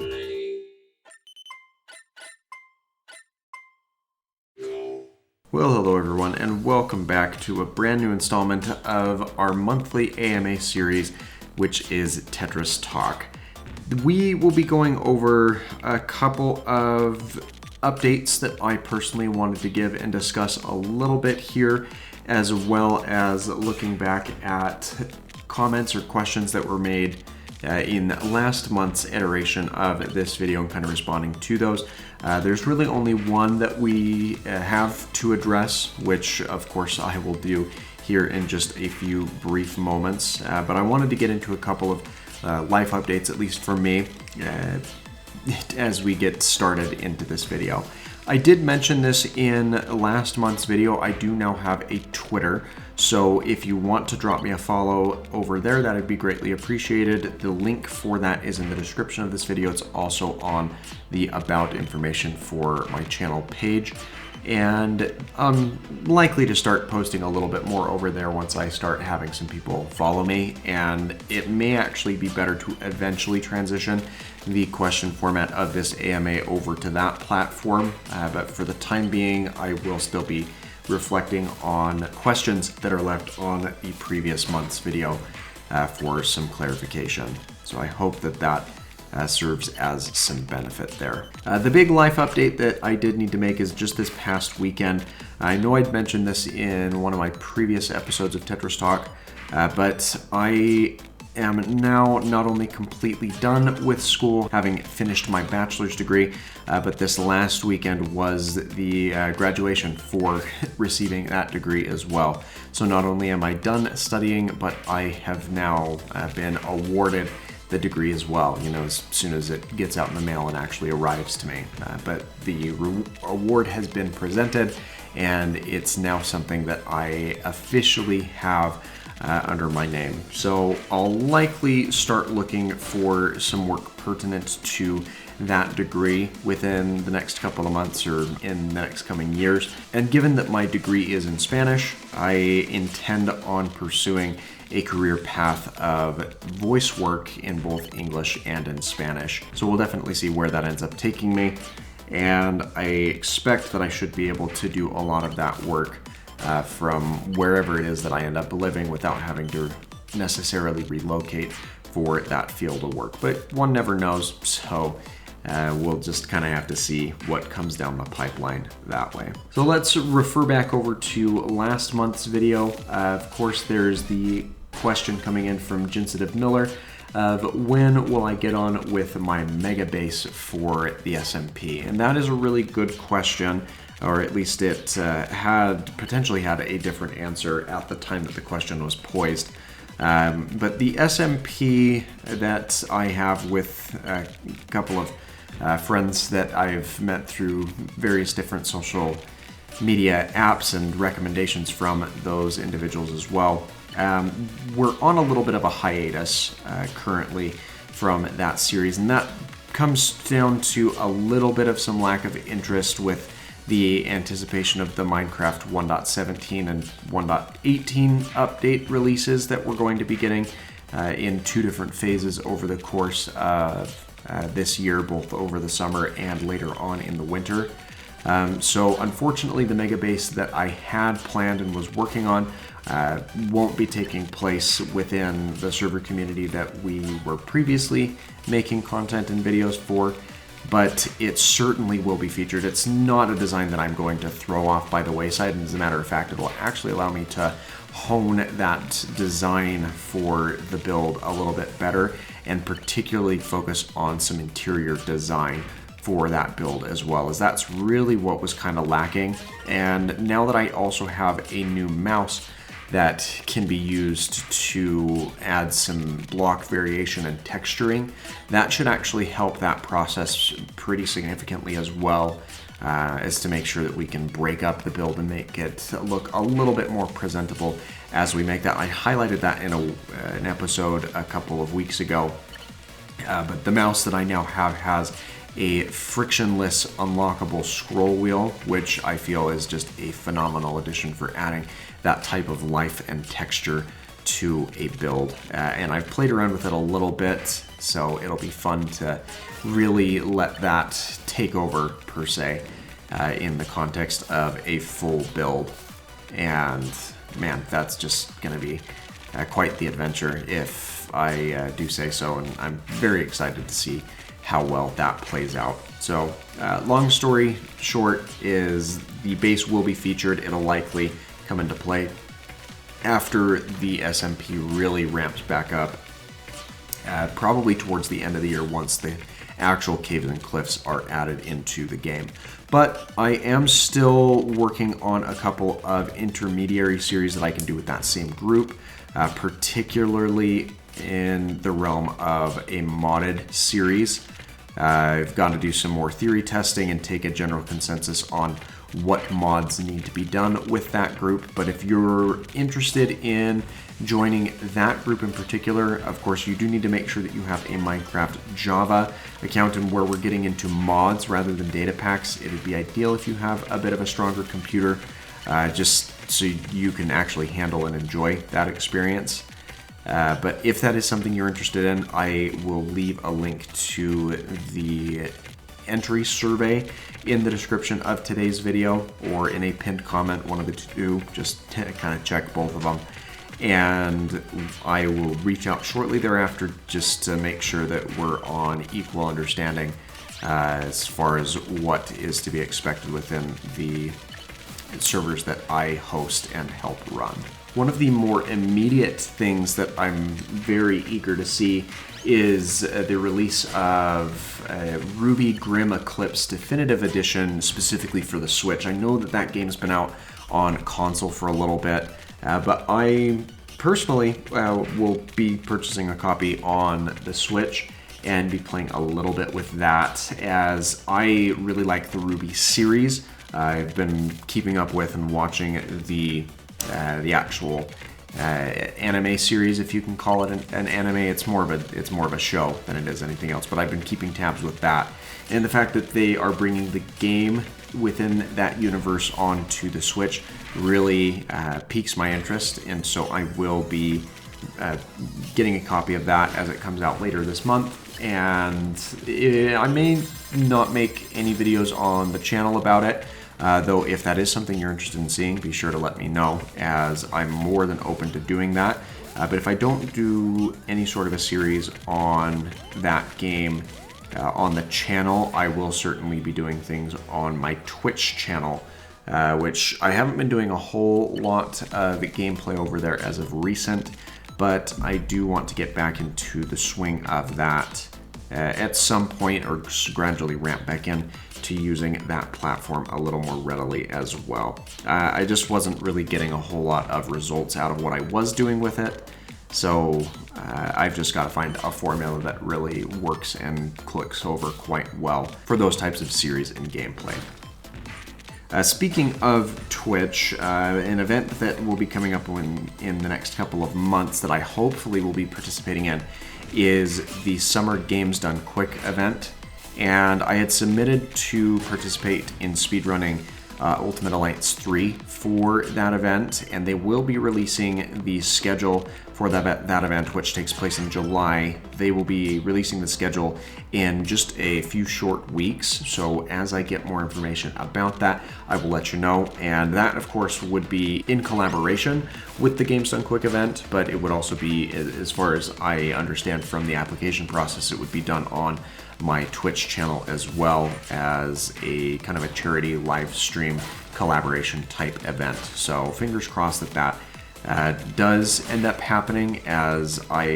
Well, hello everyone, and welcome back to a brand new installment of our monthly AMA series, which is Tetris Talk. We will be going over a couple of updates that I personally wanted to give and discuss a little bit here, as well as looking back at comments or questions that were made in last month's iteration of this video and kind of responding to those. There's really only one that we have to address, which of course I will do here in just a few brief moments. But I wanted to get into a couple of life updates, at least for me, as we get started into this video. I did mention this in last month's video. I do now have a Twitter, so if you want to drop me a follow over there, that would be greatly appreciated. The link for that is in the description of this video. It's also on the about information for my channel page. And I'm likely to start posting a little bit more over there once I start having some people follow me, and it may actually be better to eventually transition the question format of this AMA over to that platform, but for the time being I will still be reflecting on questions that are left on the previous month's video for some clarification. So I hope that serves as some benefit there. The big life update that I did need to make is just this past weekend. I know I'd mentioned this in one of my previous episodes of Tetris Talk, but I am now not only completely done with school, having finished my bachelor's degree, but this last weekend was the graduation for receiving that degree as well. So not only am I done studying, but I have now been awarded the degree as well, you know, as soon as it gets out in the mail and actually arrives to me. But the award has been presented, and it's now something that I officially have under my name. So I'll likely start looking for some work pertinent to that degree within the next couple of months or in the next coming years. And given that my degree is in Spanish, I intend on pursuing a career path of voice work in both English and in Spanish. So we'll definitely see where that ends up taking me. And I expect that I should be able to do a lot of that work from wherever it is that I end up living without having to necessarily relocate for that field of work. But one never knows, so we'll just kind of have to see what comes down the pipeline that way. So let's refer back over to last month's video. Of course, there's the question coming in from Jinsitive Miller of when will I get on with my mega base for the SMP? And that is a really good question, or at least it had potentially had a different answer at the time that the question was posed. But the SMP that I have with a couple of friends that I've met through various different social media apps and recommendations from those individuals as well. We're on a little bit of a hiatus currently from that series, and that comes down to a little bit of some lack of interest with the anticipation of the Minecraft 1.17 and 1.18 update releases that we're going to be getting in two different phases over the course of this year, both over the summer and later on in the winter. So unfortunately, the mega base that I had planned and was working on won't be taking place within the server community that we were previously making content and videos for, but it certainly will be featured. It's not a design that I'm going to throw off by the wayside, and as a matter of fact, it will actually allow me to hone that design for the build a little bit better, and particularly focus on some interior design for that build as well, as that's really what was kind of lacking. And now that I also have a new mouse that can be used to add some block variation and texturing, that should actually help that process pretty significantly as well, as to make sure that we can break up the build and make it look a little bit more presentable as we make that. I highlighted that in an episode a couple of weeks ago, but the mouse that I now have has a frictionless unlockable scroll wheel, which I feel is just a phenomenal addition for adding that type of life and texture to a build. And I've played around with it a little bit So it'll be fun to really let that take over, per se, in the context of a full build. And man, that's just going to be quite the adventure, if I do say so, and I'm very excited to see how well that plays out. So long story short is the base will be featured. It'll likely come into play after the SMP really ramps back up, probably towards the end of the year once the actual caves and cliffs are added into the game. But I am still working on a couple of intermediary series that I can do with that same group, particularly in the realm of a modded series. I've got to do some more theory testing and take a general consensus on what mods need to be done with that group. But if you're interested in joining that group in particular, of course, you do need to make sure that you have a Minecraft Java account, and where we're getting into mods rather than data packs, it would be ideal if you have a bit of a stronger computer, just so you can actually handle and enjoy that experience. But if that is something you're interested in, I will leave a link to the entry survey in the description of today's video, or in a pinned comment, one of the two. Just kind of check both of them, and I will reach out shortly thereafter just to make sure that we're on equal understanding as far as what is to be expected within the servers that I host and help run. One of the more immediate things that I'm very eager to see is the release of Ruby Grim Eclipse Definitive Edition, specifically for the Switch. I know that that game's been out on console for a little bit, but I personally will be purchasing a copy on the Switch and be playing a little bit with that, as I really like the Ruby series. I've been keeping up with and watching the actual anime series, if you can call it an anime. It's more of a show than it is anything else, but I've been keeping tabs with that, and the fact that they are bringing the game within that universe onto the Switch really piques my interest, and so I will be getting a copy of that as it comes out later this month. And I may not make any videos on the channel about it, though if that is something you're interested in seeing, be sure to let me know, as I'm more than open to doing that. But if I don't do any sort of a series on that game on the channel, I will certainly be doing things on my Twitch channel, which I haven't been doing a whole lot of gameplay over there as of recent, but I do want to get back into the swing of that at some point, or gradually ramp back in to using that platform a little more readily as well. I just wasn't really getting a whole lot of results out of what I was doing with it, so I've just got to find a formula that really works and clicks over quite well for those types of series and gameplay. Speaking of Twitch, an event that will be coming up in the next couple of months that I hopefully will be participating in is the Summer Games Done Quick event. And I had submitted to participate in speedrunning Ultimate Alliance 3 for that event, and they will be releasing the schedule for that event, which takes place in July. They will be releasing the schedule in just a few short weeks, so as I get more information about that, I will let you know. And that, of course, would be in collaboration with the Games Done Quick event, but it would also be, as far as I understand from the application process, it would be done on my Twitch channel, as well as a kind of a charity live stream collaboration type event. So fingers crossed that that does end up happening, as I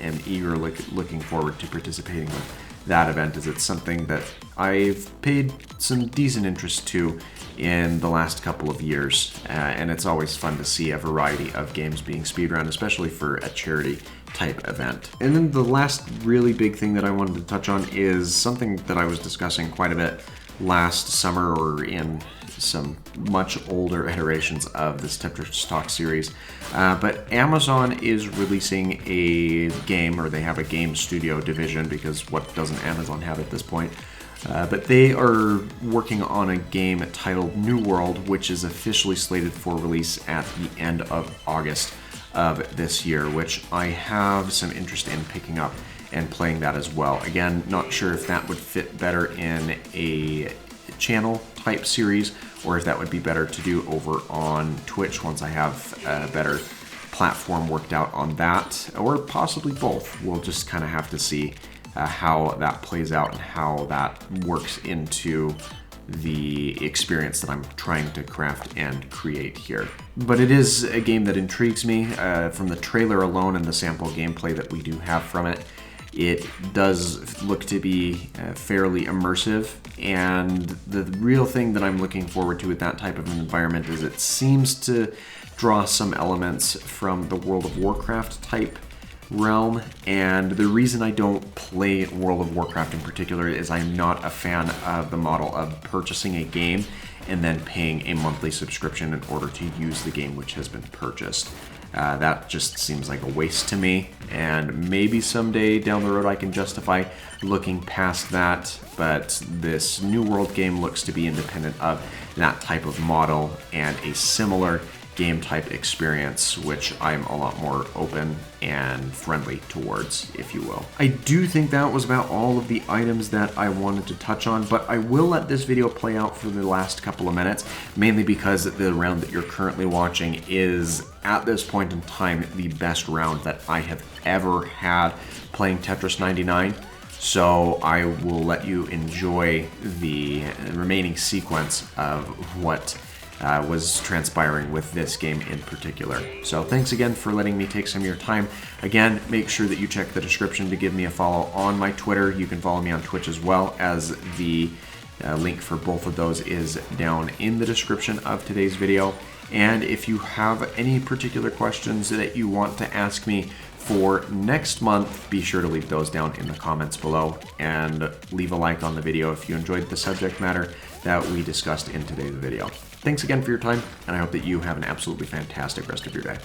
am eagerly looking forward to participating with that event, as it's something that I've paid some decent interest to in the last couple of years, and it's always fun to see a variety of games being speedrun, especially for a charity type event. And then the last really big thing that I wanted to touch on is something that I was discussing quite a bit last summer, or in some much older iterations of this Tetris Talk series. But Amazon is releasing a game, or they have a game studio division, because what doesn't Amazon have at this point? But they are working on a game titled New World, which is officially slated for release at the end of August of this year, which I have some interest in picking up and playing that as well. Again, not sure if that would fit better in a channel type series or if that would be better to do over on Twitch once I have a better platform worked out on that, or possibly both. We'll just kind of have to see how that plays out and how that works into the experience that I'm trying to craft and create here. But it is a game that intrigues me. From the trailer alone and the sample gameplay that we do have from it, it does look to be fairly immersive, and the real thing that I'm looking forward to with that type of an environment is it seems to draw some elements from the World of Warcraft type realm. And the reason I don't play World of Warcraft in particular is I'm not a fan of the model of purchasing a game and then paying a monthly subscription in order to use the game which has been purchased. That just seems like a waste to me, and maybe someday down the road I can justify looking past that, but this New World game looks to be independent of that type of model and a similar game type experience, which I'm a lot more open and friendly towards, if you will. I do think that was about all of the items that I wanted to touch on, but I will let this video play out for the last couple of minutes, mainly because the round that you're currently watching is, at this point in time, the best round that I have ever had playing Tetris 99. So I will let you enjoy the remaining sequence of what was transpiring with this game in particular. So thanks again for letting me take some of your time. Again, make sure that you check the description to give me a follow on my Twitter. You can follow me on Twitch as well, as the link for both of those is down in the description of today's video. And if you have any particular questions that you want to ask me for next month, be sure to leave those down in the comments below, and leave a like on the video if you enjoyed the subject matter that we discussed in today's video. Thanks again for your time, and I hope that you have an absolutely fantastic rest of your day.